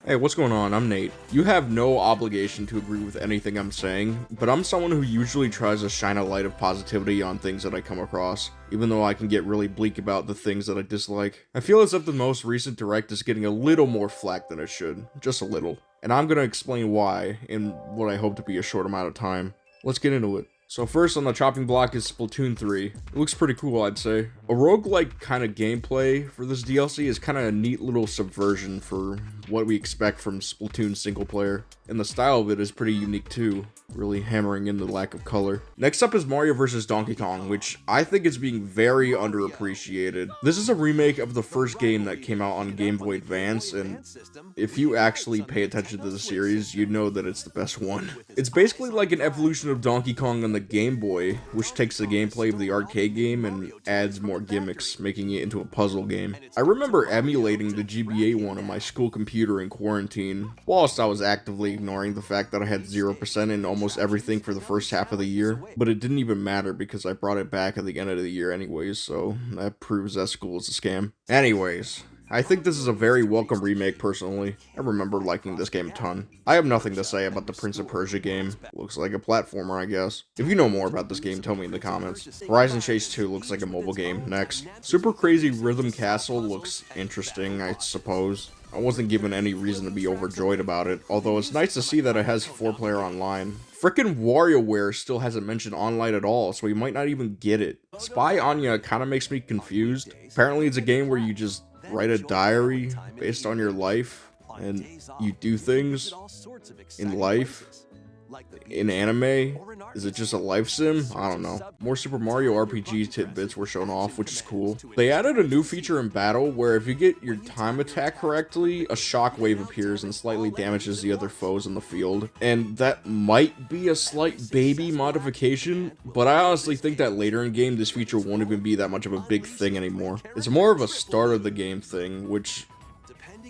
Hey, what's going on? I'm Nate. You have no obligation to agree with anything I'm saying, but I'm someone who usually tries to shine a light of positivity on things that I come across, even though I can get really bleak about the things that I dislike. I feel as if the most recent direct is getting a little more flack than it should, just a little, and I'm gonna explain why in what I hope to be a short amount of time. Let's get into it. So first on the chopping block is Splatoon 3. It looks pretty cool, I'd say. A roguelike kind of gameplay for this DLC is kind of a neat little subversion for what we expect from Splatoon single player. And the style of it is pretty unique too, really hammering in the lack of color. Next up is Mario vs. Donkey Kong, which I think is being very underappreciated. This is a remake of the first game that came out on Game Boy Advance, and if you actually pay attention to the series, you know that it's the best one. It's basically like an evolution of Donkey Kong on the Game Boy, which takes the gameplay of the arcade game and adds more gimmicks, making it into a puzzle game. I remember emulating the GBA one on my school computer in quarantine, whilst I was actively ignoring the fact that I had 0% in almost everything for the first half of the year, but it didn't even matter because I brought it back at the end of the year anyways, so that proves that school is a scam. Anyways, I think this is a very welcome remake personally. I remember liking this game a ton. I have nothing to say about the Prince of Persia game. Looks like a platformer, I guess. If you know more about this game, tell me in the comments. Horizon Chase 2 looks like a mobile game. Next. Super Crazy Rhythm Castle looks interesting, I suppose. I wasn't given any reason to be overjoyed about it, although it's nice to see that it has 4-player online. Frickin' WarioWare still hasn't mentioned online at all, so we might not even get it. Spy Anya kinda makes me confused. Apparently it's a game where you just write a diary based on your life, and you do things in life. In anime? Is it just a life sim? I don't know. More Super Mario RPG tidbits were shown off, which is cool. They added a new feature in battle where if you get your time attack correctly, a shockwave appears and slightly damages the other foes in the field. And that might be a slight baby modification, but I honestly think that later in game this feature won't even be that much of a big thing anymore. It's more of a start of the game thing, which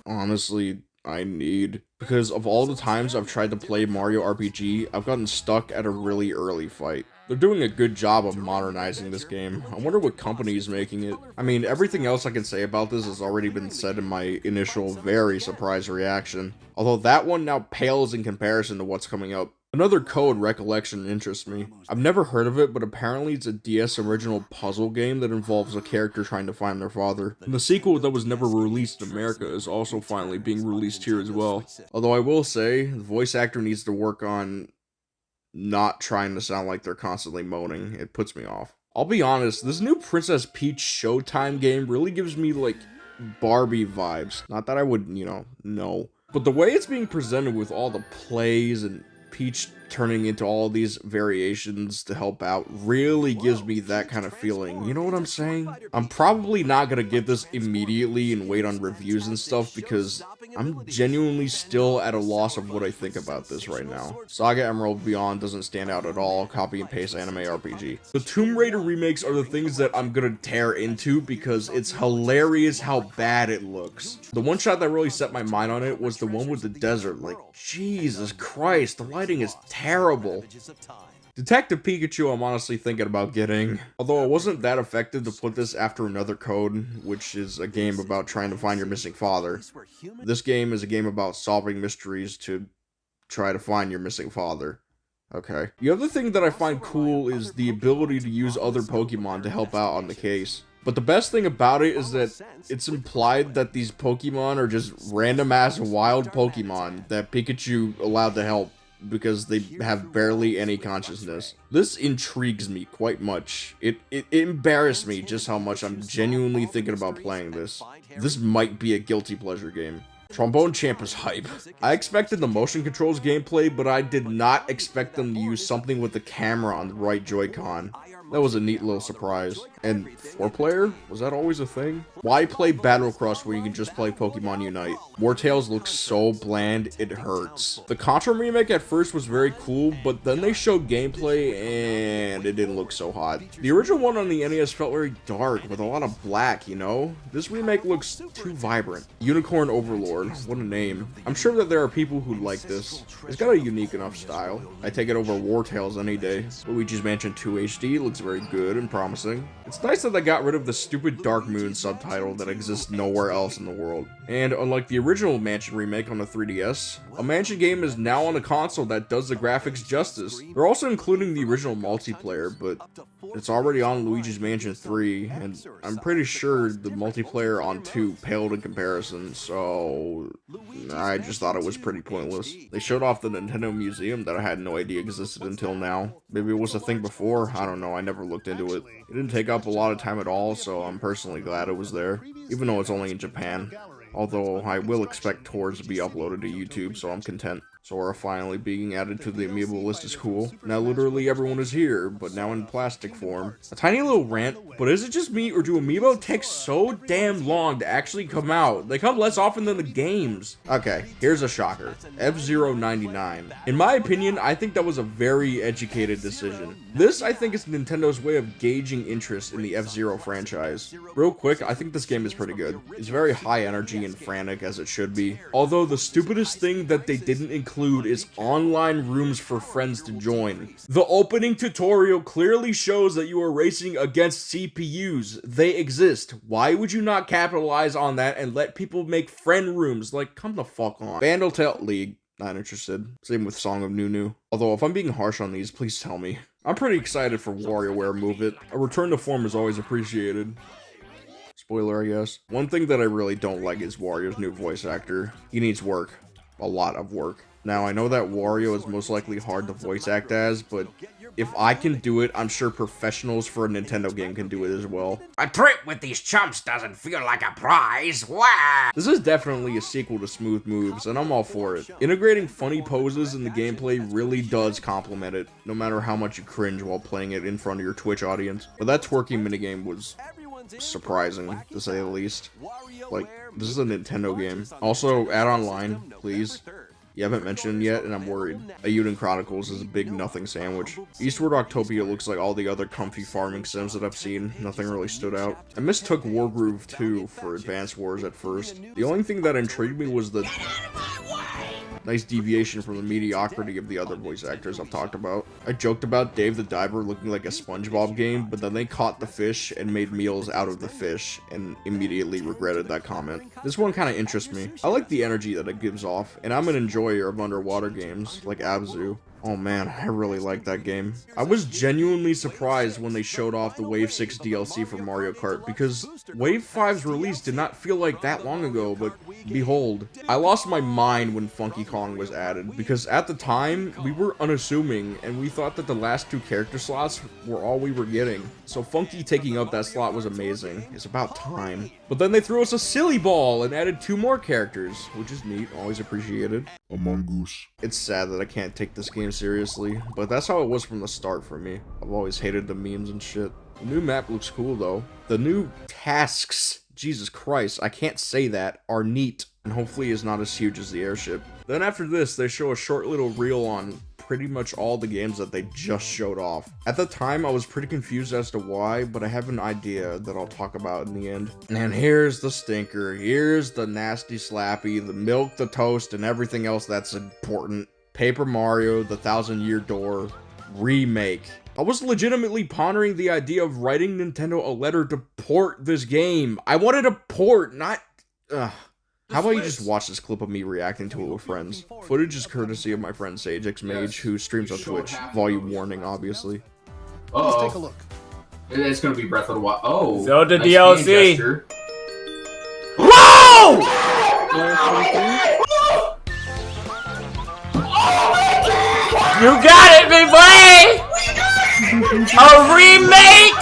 honestly I need, because of all the times I've tried to play Mario RPG, I've gotten stuck at a really early fight. They're doing a good job of modernizing this game. I wonder what company is making it. I mean, everything else I can say about this has already been said in my initial very surprised reaction, although that one now pales in comparison to what's coming up. Another Code Recollection interests me. I've never heard of it, but apparently it's a DS original puzzle game that involves a character trying to find their father. And the sequel that was never released in America is also finally being released here as well. Although I will say, the voice actor needs to work on not trying to sound like they're constantly moaning. It puts me off. I'll be honest, this new Princess Peach Showtime game really gives me, like, Barbie vibes. Not that I would, know. But the way it's being presented with all the plays and Peach turning into all these variations to help out really gives me that kind of feeling. You know what I'm saying? I'm probably not gonna get this immediately and wait on reviews and stuff because I'm genuinely still at a loss of what I think about this right now. Saga Emerald Beyond doesn't stand out at all, copy and paste anime RPG. The Tomb Raider remakes are the things that I'm gonna tear into because it's hilarious how bad it looks. The one shot that really set my mind on it was the one with the desert. Like, Jesus Christ, the lighting is terrible. Detective Pikachu I'm honestly thinking about getting, although it wasn't that effective to put this after another Code, which is a game about trying to find your missing father. This game is a game about solving mysteries to try to find your missing father. Okay. The other thing that I find cool is the ability to use other Pokemon to help out on the case. But the best thing about it is that it's implied that these Pokemon are just random ass wild Pokemon that Pikachu allowed to help because they have barely any consciousness. This intrigues me quite much. It embarrassed me just how much I'm genuinely thinking about playing this. This might be a guilty pleasure game. Trombone Champ is hype. I expected the motion controls gameplay, but I did not expect them to use something with the camera on the right Joy-Con. That was a neat little surprise. And 4-player? Was that always a thing? Why play Battlecross where you can just play Pokemon Unite? Wartails looks so bland, it hurts. The Contra remake at first was very cool, but then they showed gameplay and it didn't look so hot. The original one on the NES felt very dark with a lot of black, you know? This remake looks too vibrant. Unicorn Overlord, what a name. I'm sure that there are people who like this. It's got a unique enough style. I take it over Wartails any day. Luigi's Mansion 2 HD looks looks very good and promising. It's nice that they got rid of the stupid Dark Moon subtitle that exists nowhere else in the world. And unlike the original Mansion remake on the 3DS, a Mansion game is now on a console that does the graphics justice. They're also including the original multiplayer, but it's already on Luigi's Mansion 3, and I'm pretty sure the multiplayer on 2 paled in comparison, so I just thought it was pretty pointless. They showed off the Nintendo Museum that I had no idea existed until now. Maybe it was a thing before, I don't know, I never looked into it. It didn't take up a lot of time at all, so I'm personally glad it was there, even though it's only in Japan. Although I will expect tours to be uploaded to YouTube, so I'm content. Sora finally being added to the amiibo list is cool. Now literally everyone is here, but now in plastic form. A tiny little rant, but is it just me, or do amiibo take so damn long to actually come out? They come less often than the games. Okay, here's a shocker. F-Zero 99. In my opinion, I think that was a very educated decision. This, I think, is Nintendo's way of gauging interest in the F-Zero franchise. Real quick, I think this game is pretty good. It's very high energy and frantic, as it should be. Although the stupidest thing that they didn't include is online rooms for friends to join. The opening tutorial clearly shows that you are racing against CPUs. They exist. Why would you not capitalize on that and let people make friend rooms? Like, come the fuck on. Vandal Tale League. Not interested. Same with Song of Nunu. Although, if I'm being harsh on these, please tell me. I'm pretty excited for WarioWare Move It. A return to form is always appreciated. Spoiler, I guess. One thing that I really don't like is Wario's new voice actor. He needs work. A lot of work. Now, I know that Wario is most likely hard to voice act as, but if I can do it, I'm sure professionals for a Nintendo game can do it as well. A trip with these chumps doesn't feel like a prize. Wow! This is definitely a sequel to Smooth Moves, and I'm all for it. Integrating funny poses in the gameplay really does complement it, no matter how much you cringe while playing it in front of your Twitch audience. But that twerking minigame was surprising, to say the least. Like, this is a Nintendo game. Also, add online, please. You haven't mentioned yet, and I'm worried. Ayuden Chronicles is a big nothing sandwich. Eastward Octopia looks like all the other comfy farming sims that I've seen. Nothing really stood out. I mistook Wargroove 2 for Advance Wars at first. The only thing that intrigued me was the nice deviation from the mediocrity of the other voice actors I've talked about. I joked about Dave the Diver looking like a SpongeBob game, but then they caught the fish and made meals out of the fish, and immediately regretted that comment. This one kind of interests me. I like the energy that it gives off, and I'm an enjoyer of underwater games, like Abzu. Oh man, I really like that game. I was genuinely surprised when they showed off the Wave 6 DLC for Mario Kart, because Wave 5's release did not feel like that long ago, but behold. I lost my mind when Funky Kong was added, because at the time, we were unassuming, and we thought that the last 2 character slots were all we were getting. So Funky taking up that slot was amazing. It's about time. But then they threw us a silly ball and added 2 more characters, which is neat, always appreciated. Among Us. It's sad that I can't take this game seriously, but that's how it was from the start for me. I've always hated the memes and shit. The new map looks cool though. The new tasks, Jesus Christ, I can't say that, are neat, and hopefully is not as huge as the airship. Then after this, they show a short little reel on pretty much all the games that they just showed off. At the time, I was pretty confused as to why, but I have an idea that I'll talk about in the end. And here's the stinker. Here's the nasty slappy, the milk, the toast, and everything else that's important. Paper Mario, The 1,000-Year Door remake. I was legitimately pondering the idea of writing Nintendo a letter to port this game. I wanted a port, not... How about you just watch this clip of me reacting to it with friends? Footage is courtesy of my friend Sage X Mage, who streams on Twitch. Volume warning, obviously. Let's take a look. It's gonna be Breath of the Wild. Oh, Zelda nice DLC. Whoa! You got it, big boy! A remake!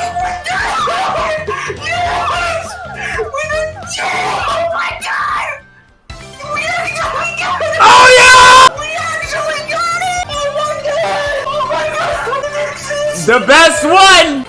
Oh yeah! We actually got it! Oh my god! Oh my god! The best one!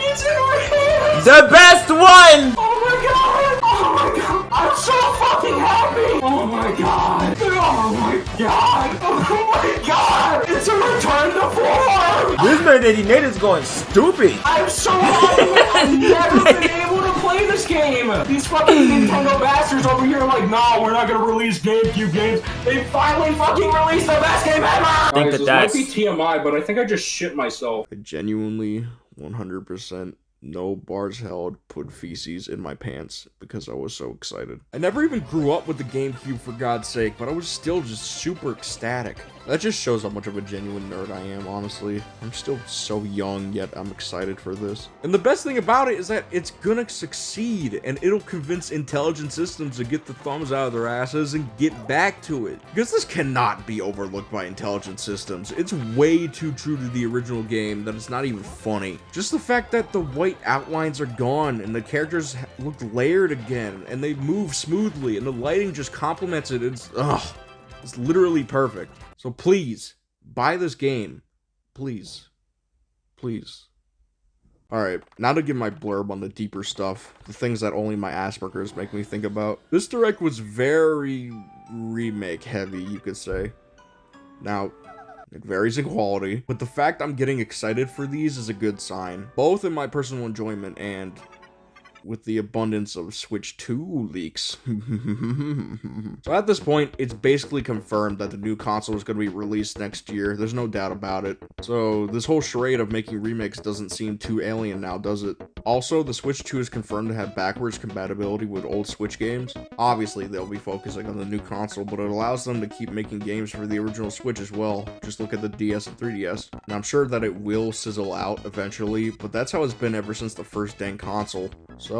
The best one! Oh my god! Oh my god! I'm so fucking happy! Oh my god! Oh my god! Oh my god! It's a return to form! This man is going stupid! I'm so happy! I've never been able to play this game! These fucking Nintendo bastards over here are like, nah, we're not gonna release GameCube games. They finally fucking released the best game ever! I think Guys, this might be TMI, but I think I just shit myself. I genuinely 100%. No bars held, put feces in my pants because I was so excited. I never even grew up with the GameCube, for God's sake, but I was still just super ecstatic. That just shows how much of a genuine nerd I am, honestly. I'm still so young, yet I'm excited for this. And the best thing about it is that it's gonna succeed, and it'll convince Intelligent Systems to get the thumbs out of their asses and get back to it. Because this cannot be overlooked by Intelligent Systems. It's way too true to the original game that it's not even funny. Just the fact that the white outlines are gone, and the characters look layered again, and they move smoothly, and the lighting just complements it. It's literally perfect. So please, buy this game. Please. Please. Alright, now to give my blurb on the deeper stuff, the things that only my Asperger's make me think about. This direct was very remake heavy, you could say. Now, it varies in quality, but the fact I'm getting excited for these is a good sign, both in my personal enjoyment and with the abundance of Switch 2 leaks. So at this point, it's basically confirmed that the new console is going to be released next year. There's no doubt about it. So this whole charade of making remakes doesn't seem too alien now, does it? Also, the Switch 2 is confirmed to have backwards compatibility with old Switch games. Obviously, they'll be focusing on the new console, but it allows them to keep making games for the original Switch as well. Just look at the DS and 3DS. And I'm sure that it will sizzle out eventually, but that's how it's been ever since the first dang console. So,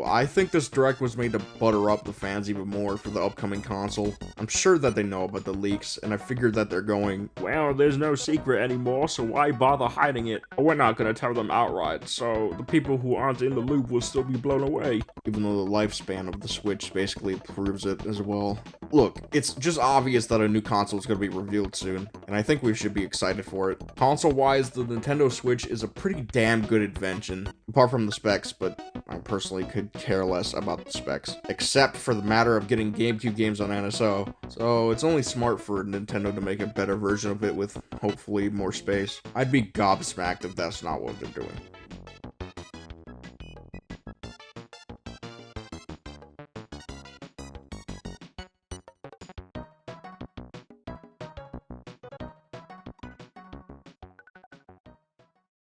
I think this direct was made to butter up the fans even more for the upcoming console. I'm sure that they know about the leaks, and I figured that they're going, well, there's no secret anymore, so why bother hiding it? We're not gonna tell them outright, so the people who aren't in the loop will still be blown away. Even though the lifespan of the Switch basically proves it as well. Look, it's just obvious that a new console is gonna be revealed soon, and I think we should be excited for it. Console-wise, the Nintendo Switch is a pretty damn good invention, apart from the specs, but I personally could care less about the specs, except for the matter of getting GameCube games on NSO, so it's only smart for Nintendo to make a better version of it with hopefully more space. I'd be gobsmacked if that's not what they're doing.